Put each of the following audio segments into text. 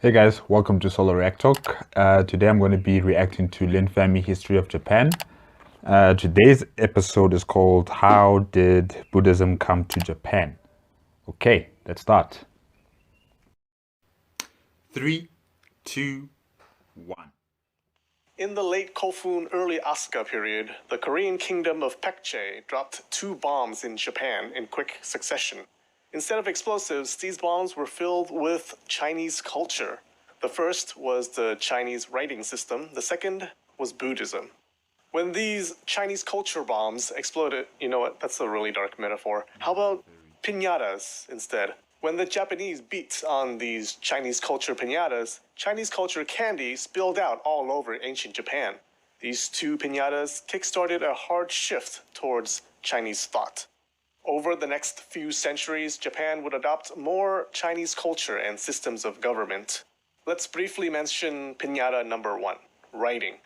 Hey guys, welcome to Solo ReacTalk. Today I'm going to be reacting to linfamy history of Japan. Today's episode is called How Did Buddhism Come to Japan? Okay, let's start. 3, 2, 1. In the late Kofun, early Asuka period, the Korean kingdom of Paekje dropped 2 bombs in Japan in quick succession. Instead of explosives, these bombs were filled with Chinese culture. The first was the Chinese writing system. The second was Buddhism. When these Chinese culture bombs exploded, you know what, that's a really dark metaphor. How about piñatas instead? When the Japanese beat on these Chinese culture piñatas, Chinese culture candy spilled out all over ancient Japan. These 2 piñatas kickstarted a hard shift towards Chinese thought. Over the next few centuries, Japan would adopt more Chinese culture and systems of government. Let's briefly mention piñata number 1, writing.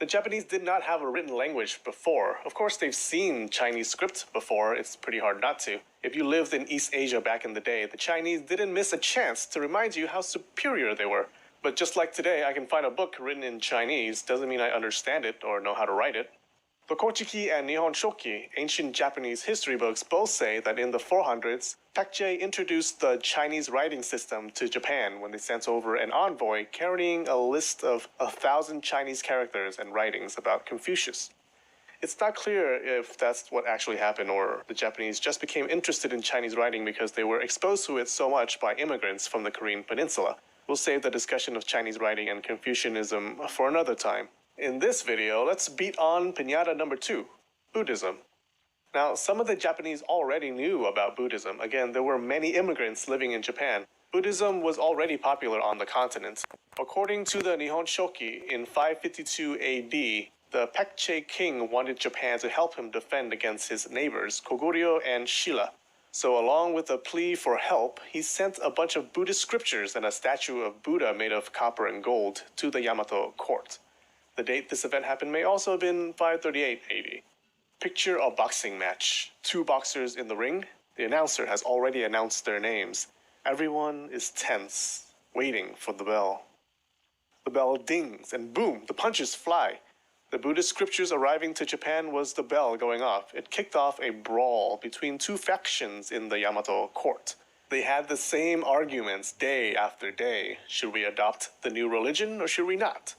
The Japanese did not have a written language before. Of course, they've seen Chinese script before. It's pretty hard not to. If you lived in East Asia back in the day, the Chinese didn't miss a chance to remind you how superior they were. But just like today, I can find a book written in Chinese. Doesn't mean I understand it or know how to write it. The Kochiki and Nihon Shoki, ancient Japanese history books, both say that in the 400s, Paekje introduced the Chinese writing system to Japan when they sent over an envoy carrying a list of 1,000 Chinese characters and writings about Confucius. It's not clear if that's what actually happened or the Japanese just became interested in Chinese writing because they were exposed to it so much by immigrants from the Korean peninsula. We'll save the discussion of Chinese writing and Confucianism for another time. In this video, let's beat on piñata number 2, Buddhism. Now, some of the Japanese already knew about Buddhism. Again, there were many immigrants living in Japan. Buddhism was already popular on the continent. According to the Nihon Shoki, in 552 AD, the Paekje king wanted Japan to help him defend against his neighbors, Koguryo and Shilla. So along with a plea for help, he sent a bunch of Buddhist scriptures and a statue of Buddha made of copper and gold to the Yamato court. The date this event happened may also have been 538 AD. Picture a boxing match. 2 boxers in the ring. The announcer has already announced their names. Everyone is tense, waiting for the bell. The bell dings and boom, the punches fly. The Buddhist scriptures arriving to Japan was the bell going off. It kicked off a brawl between 2 factions in the Yamato court. They had the same arguments day after day. Should we adopt the new religion or should we not?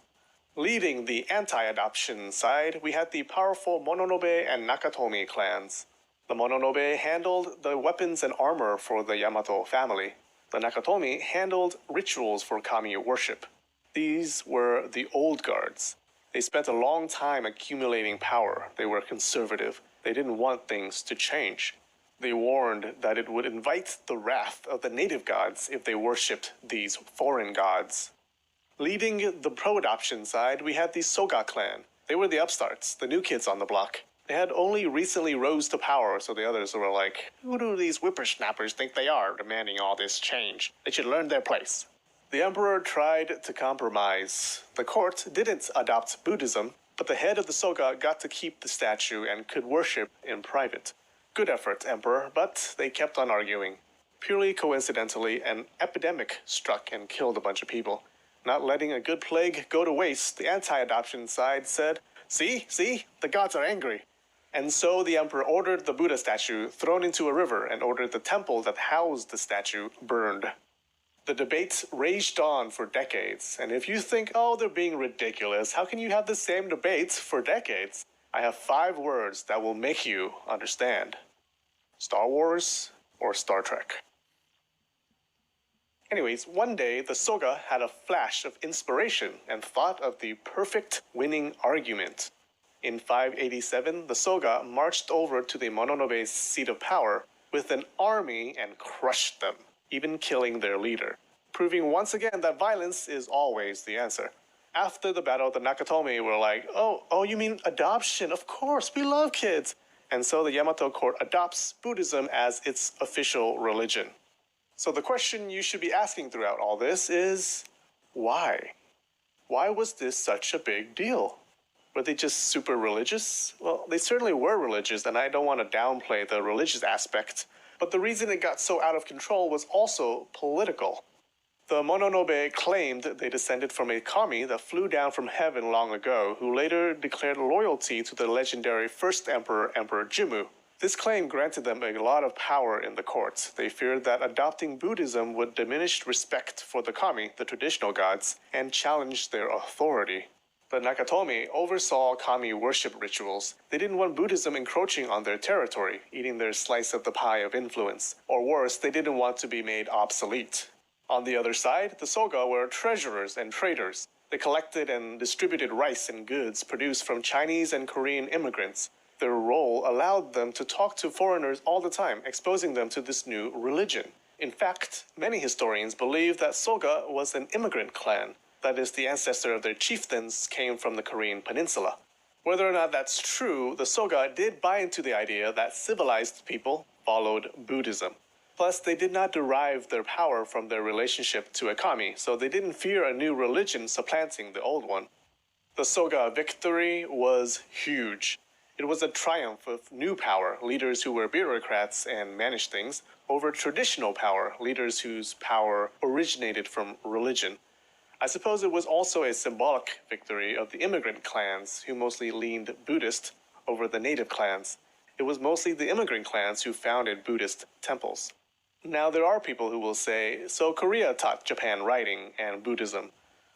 Leading the anti-adoption side, we had the powerful Mononobe and Nakatomi clans. The Mononobe handled the weapons and armor for the Yamato family. The Nakatomi handled rituals for kami worship. These were the old guards. They spent a long time accumulating power. They were conservative. They didn't want things to change. They warned that it would invite the wrath of the native gods if they worshipped these foreign gods. Leading the pro-adoption side, we had the Soga clan. They were the upstarts, the new kids on the block. They had only recently rose to power, so the others were like, who do these whippersnappers think they are, demanding all this change? They should learn their place. The emperor tried to compromise. The court didn't adopt Buddhism, but the head of the Soga got to keep the statue and could worship in private. Good effort, emperor, but they kept on arguing. Purely coincidentally, an epidemic struck and killed a bunch of people. Not letting a good plague go to waste, the anti-adoption side said, see, the gods are angry. And so the emperor ordered the Buddha statue thrown into a river and ordered the temple that housed the statue burned. The debate raged on for decades, and if you think, oh, they're being ridiculous, how can you have the same debates for decades? I have 5 words that will make you understand. Star Wars or Star Trek. Anyways, one day, the Soga had a flash of inspiration and thought of the perfect winning argument. In 587, the Soga marched over to the Mononobe's seat of power with an army and crushed them, even killing their leader, proving once again that violence is always the answer. After the battle, the Nakatomi were like, oh, you mean adoption? Of course, we love kids. And so the Yamato court adopts Buddhism as its official religion. So the question you should be asking throughout all this is, why? Why was this such a big deal? Were they just super religious? Well, they certainly were religious, and I don't want to downplay the religious aspect. But the reason it got so out of control was also political. The Mononobe claimed they descended from a kami that flew down from heaven long ago, who later declared loyalty to the legendary first emperor, Emperor Jimmu. This claim granted them a lot of power in the court. They feared that adopting Buddhism would diminish respect for the kami, the traditional gods, and challenge their authority. The Nakatomi oversaw kami worship rituals. They didn't want Buddhism encroaching on their territory, eating their slice of the pie of influence. Or worse, they didn't want to be made obsolete. On the other side, the Soga were treasurers and traders. They collected and distributed rice and goods produced from Chinese and Korean immigrants. Their role allowed them to talk to foreigners all the time, exposing them to this new religion. In fact, many historians believe that Soga was an immigrant clan. That is, the ancestor of their chieftains came from the Korean peninsula. Whether or not that's true, the Soga did buy into the idea that civilized people followed Buddhism. Plus, they did not derive their power from their relationship to a kami, so they didn't fear a new religion supplanting the old one. The Soga victory was huge. It was a triumph of new power, leaders who were bureaucrats and managed things, over traditional power, leaders whose power originated from religion. I suppose it was also a symbolic victory of the immigrant clans, who mostly leaned Buddhist, over the native clans. It was mostly the immigrant clans who founded Buddhist temples. Now, there are people who will say, so Korea taught Japan writing and Buddhism.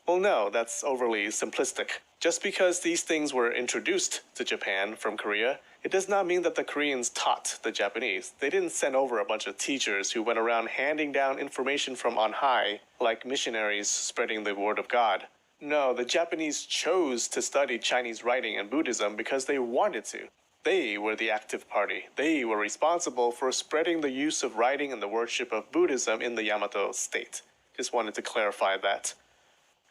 Well, no, that's overly simplistic. Just because these things were introduced to Japan from Korea, it does not mean that the Koreans taught the Japanese. They didn't send over a bunch of teachers who went around handing down information from on high, like missionaries spreading the word of God. No, the Japanese chose to study Chinese writing and Buddhism because they wanted to. They were the active party. They were responsible for spreading the use of writing and the worship of Buddhism in the Yamato state. Just wanted to clarify that.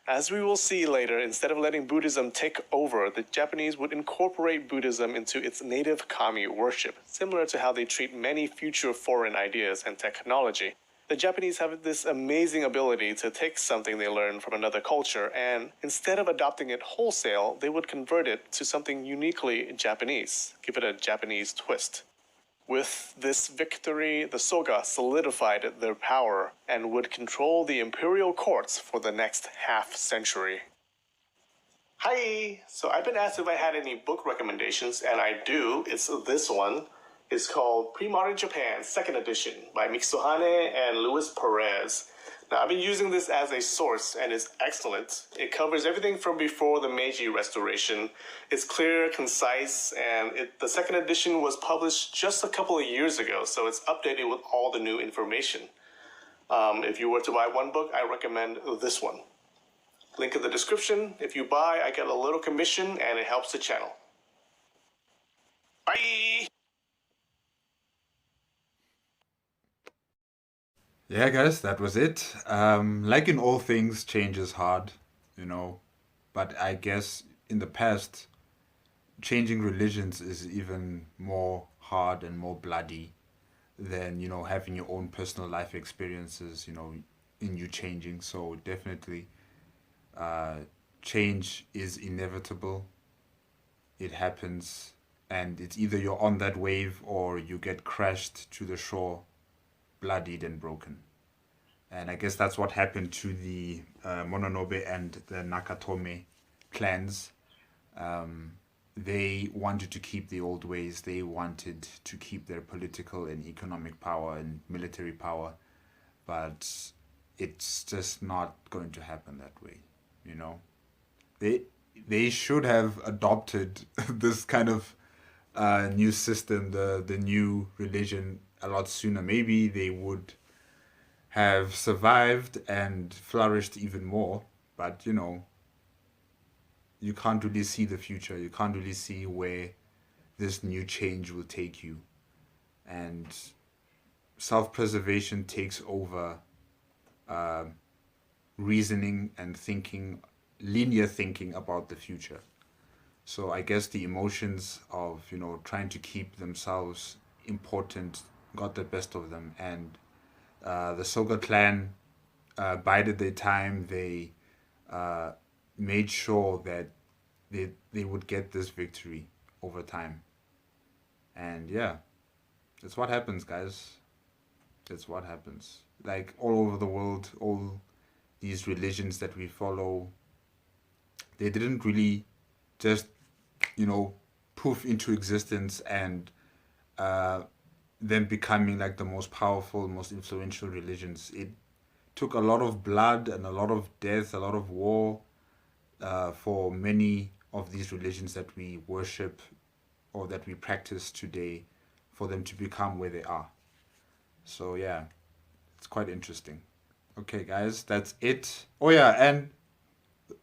As we will see later, instead of letting Buddhism take over, the Japanese would incorporate Buddhism into its native kami worship, similar to how they treat many future foreign ideas and technology. The Japanese have this amazing ability to take something they learn from another culture and, instead of adopting it wholesale, they would convert it to something uniquely Japanese, give it a Japanese twist. With this victory, the Soga solidified their power and would control the imperial courts for the next half-century. Hi! So I've been asked if I had any book recommendations, and I do. It's this one. It's called Pre-Modern Japan, 2nd edition by Mitsuhane and Luis Perez. Now, I've been using this as a source, and it's excellent. It covers everything from before the Meiji Restoration. It's clear, concise, and the 2nd edition was published just a couple of years ago, so it's updated with all the new information. If you were to buy one book, I recommend this one. Link in the description. If you buy, I get a little commission, and it helps the channel. Bye! Yeah, guys, that was it. Like in all things, change is hard, but I guess in the past, changing religions is even more hard and more bloody than, having your own personal life experiences, in you changing. So definitely, change is inevitable. It happens, and it's either you're on that wave or you get crashed to the shore, bloodied and broken. And I guess that's what happened to the Mononobe and the Nakatomi clans. They wanted to keep the old ways. They wanted to keep their political and economic power and military power. But it's just not going to happen that way, They should have adopted this kind of new system, the new religion, a lot sooner. Maybe they would have survived and flourished even more, but you can't really see the future. You can't really see where this new change will take you, and self-preservation takes over reasoning and thinking, linear thinking about the future. So I guess the emotions of trying to keep themselves important got the best of them, and the Soga clan bided their time. They made sure that they would get this victory over time. And yeah, that's what happens, guys. That's what happens. Like all over the world, all these religions that we follow, they didn't really just, poof into existence and them becoming like the most powerful, most influential religions. It took a lot of blood and a lot of death, a lot of war for many of these religions that we worship or that we practice today for them to become where they are. So yeah, it's quite interesting. Okay, guys, that's it. Oh yeah, and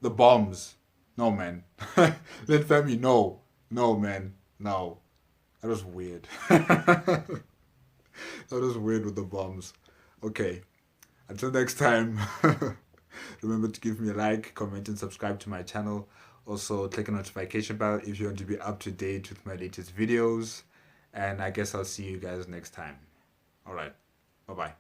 the bombs. No, man. Linfamy, no. No, man. No. That was weird. That was weird with the bombs. Okay. Until next time, remember to give me a like, comment, and subscribe to my channel. Also, click the notification bell if you want to be up to date with my latest videos. And I guess I'll see you guys next time. All right. Bye-bye.